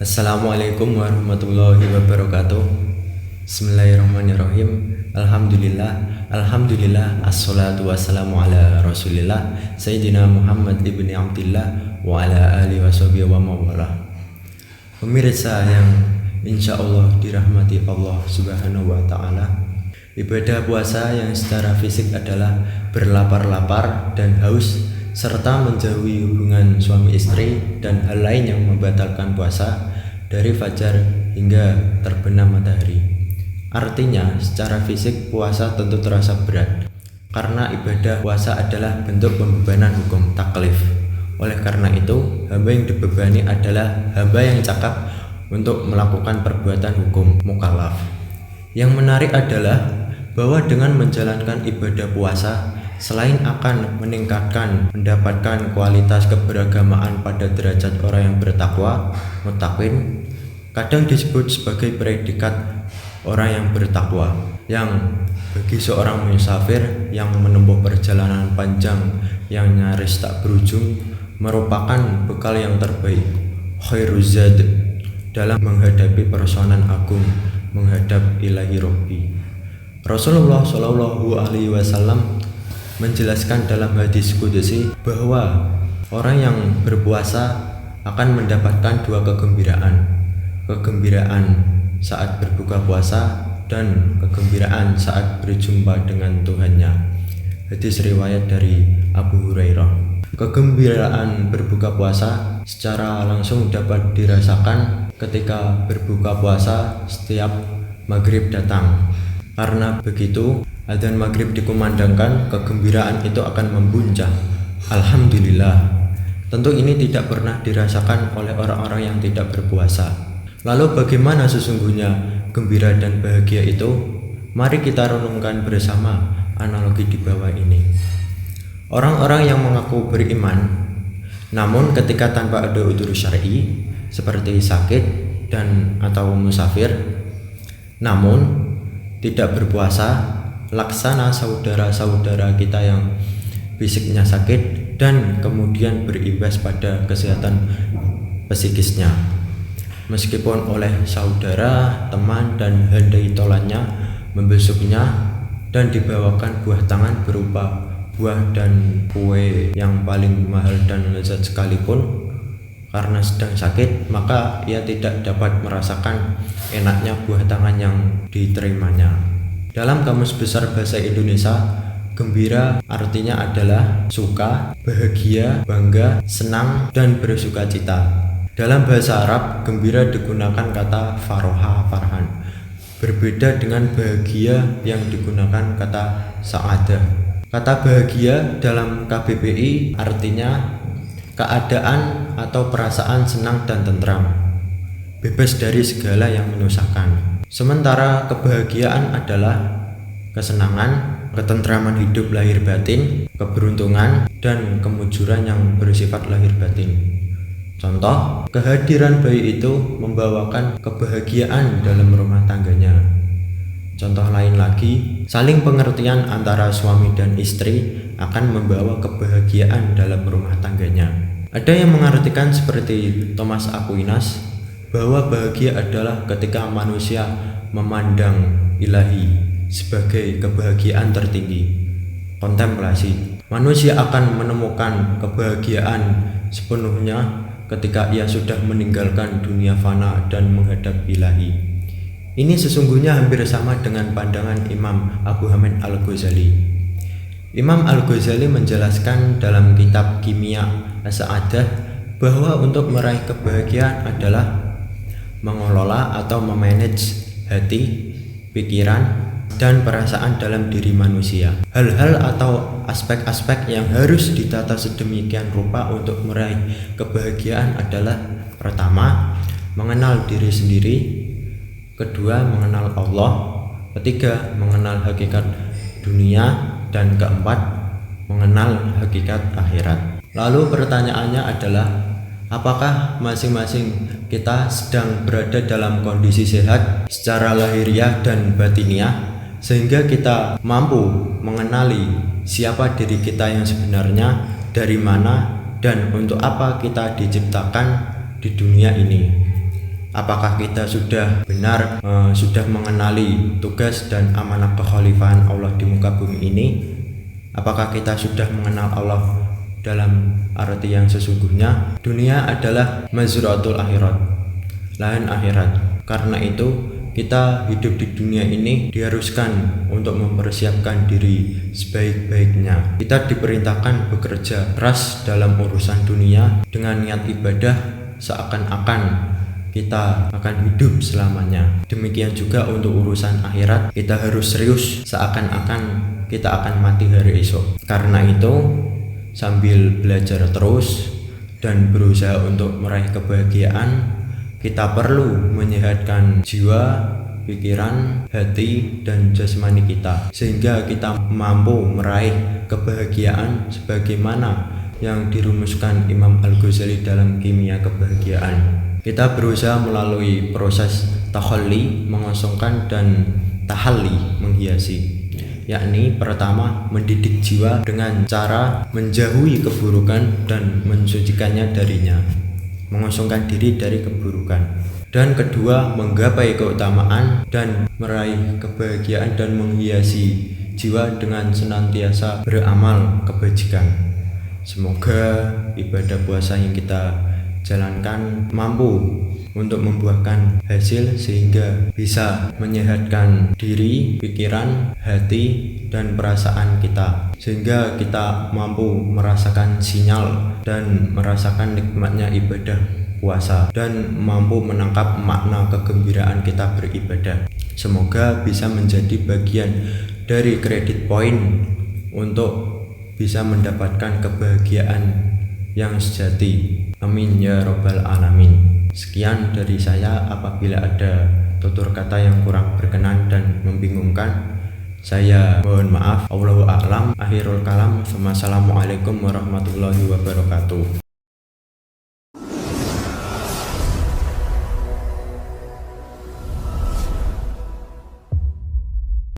Assalamualaikum warahmatullahi wabarakatuh. Bismillahirrahmanirrahim. Alhamdulillah, assalatu wassalamu ala rasulillah Sayyidina Muhammad ibni Abdillah wa ala alihi washabihi wa mawalah. Pemirsa yang insya Allah dirahmati Allah subhanahu wa ta'ala, ibadah puasa yang secara fisik adalah berlapar-lapar dan haus serta menjauhi hubungan suami istri dan hal lain yang membatalkan puasa dari fajar hingga terbenam matahari. Artinya secara fisik puasa tentu terasa berat karena ibadah puasa adalah bentuk pembebanan hukum taklif. Oleh karena itu, hamba yang dibebani adalah hamba yang cakap untuk melakukan perbuatan hukum mukallaf. Yang menarik adalah bahwa dengan menjalankan ibadah puasa, selain akan mendapatkan kualitas keberagamaan pada derajat orang yang bertakwa, muttaqin, kadang disebut sebagai predikat orang yang bertakwa, yang bagi seorang musafir yang menempuh perjalanan panjang yang nyaris tak berujung merupakan bekal yang terbaik, khairuz zad, dalam menghadapi personan agung, menghadap ilahi Rabbi. Rasulullah Shallallahu Alaihi Wasallam menjelaskan dalam hadis qudsi bahwa orang yang berpuasa akan mendapatkan dua kegembiraan saat berbuka puasa dan kegembiraan saat berjumpa dengan Tuhannya. Hadis riwayat dari Abu Hurairah. Kegembiraan berbuka puasa secara langsung dapat dirasakan ketika berbuka puasa setiap maghrib datang. Karena begitu, adzan maghrib dikumandangkan, kegembiraan itu akan membuncah. Alhamdulillah. Tentu ini tidak pernah dirasakan oleh orang-orang yang tidak berpuasa. Lalu bagaimana sesungguhnya gembira dan bahagia itu? Mari kita renungkan bersama analogi di bawah ini. Orang-orang yang mengaku beriman, namun ketika tanpa ada udzur syar'i seperti sakit dan atau musafir, namun tidak berpuasa, laksana saudara-saudara kita yang fisiknya sakit dan kemudian berimbas pada kesehatan psikisnya. Meskipun oleh saudara, teman, dan handai tolannya membesuknya dan dibawakan buah tangan berupa buah dan kue yang paling mahal dan lezat sekalipun, karena sedang sakit maka ia tidak dapat merasakan enaknya buah tangan yang diterimanya. Dalam Kamus Besar Bahasa Indonesia, gembira artinya adalah suka, bahagia, bangga, senang, dan bersukacita. Dalam bahasa Arab, gembira digunakan kata faroha, farhan. Berbeda dengan bahagia yang digunakan kata sa'adah. Kata bahagia dalam KBBI artinya keadaan atau perasaan senang dan tentram, bebas dari segala yang menyusahkan. Sementara kebahagiaan adalah kesenangan, ketentraman hidup lahir batin, keberuntungan, dan kemujuran yang bersifat lahir batin. Contoh, kehadiran bayi itu membawakan kebahagiaan dalam rumah tangganya. Contoh lain lagi, saling pengertian antara suami dan istri akan membawa kebahagiaan dalam rumah tangganya. Ada yang mengartikan seperti Thomas Aquinas bahwa bahagia adalah ketika manusia memandang ilahi sebagai kebahagiaan tertinggi. Kontemplasi. Manusia akan menemukan kebahagiaan sepenuhnya ketika ia sudah meninggalkan dunia fana dan menghadap ilahi. Ini sesungguhnya hampir sama dengan pandangan Imam Abu Hamid Al-Ghazali. Imam Al-Ghazali menjelaskan dalam kitab Kimia As-Sa'adah bahwa untuk meraih kebahagiaan adalah mengelola atau memanage hati, pikiran, dan perasaan dalam diri manusia. Hal-hal atau aspek-aspek yang harus ditata sedemikian rupa untuk meraih kebahagiaan adalah: pertama, mengenal diri sendiri; kedua, mengenal Allah; ketiga, mengenal hakikat dunia; dan keempat, mengenal hakikat akhirat. Lalu pertanyaannya adalah, apakah masing-masing kita sedang berada dalam kondisi sehat secara lahiriah dan batiniah, sehingga kita mampu mengenali siapa diri kita yang sebenarnya, dari mana, dan untuk apa kita diciptakan di dunia ini. Apakah kita sudah benar sudah mengenali tugas dan amanah kekhalifahan Allah di muka bumi ini? Apakah kita sudah mengenal Allah dalam arti yang sesungguhnya? Dunia adalah mazratul akhirat, lahan akhirat. Karena itu kita hidup di dunia ini diharuskan untuk mempersiapkan diri sebaik-baiknya. Kita diperintahkan bekerja keras dalam urusan dunia dengan niat ibadah seakan-akan kita akan hidup selamanya. Demikian juga untuk urusan akhirat, kita harus serius seakan-akan kita akan mati hari esok. Karena itu, sambil belajar terus dan berusaha untuk meraih kebahagiaan, kita perlu menyehatkan jiwa, pikiran, hati, dan jasmani kita, sehingga kita mampu meraih kebahagiaan sebagaimana yang dirumuskan Imam Al-Ghazali dalam Kimia Kebahagiaan. Kita berusaha melalui proses takhalli, mengosongkan, dan tahalli, menghiasi. Yakni pertama, mendidik jiwa dengan cara menjauhi keburukan dan mensucikannya darinya, mengosongkan diri dari keburukan. Dan kedua, menggapai keutamaan dan meraih kebahagiaan dan menghiasi jiwa dengan senantiasa beramal kebajikan. Semoga ibadah puasa yang kita jalankan mampu untuk membuahkan hasil sehingga bisa menyehatkan diri, pikiran, hati, dan perasaan kita, sehingga kita mampu merasakan sinyal dan merasakan nikmatnya ibadah puasa dan mampu menangkap makna kegembiraan kita beribadah. Semoga bisa menjadi bagian dari kredit poin untuk bisa mendapatkan kebahagiaan yang sejati. Amin ya robbal alamin. Sekian dari saya. Apabila ada tutur kata yang kurang berkenan dan membingungkan, saya mohon maaf. Allahu a'lam. Akhirul kalam. Wassalamualaikum warahmatullahi wabarakatuh.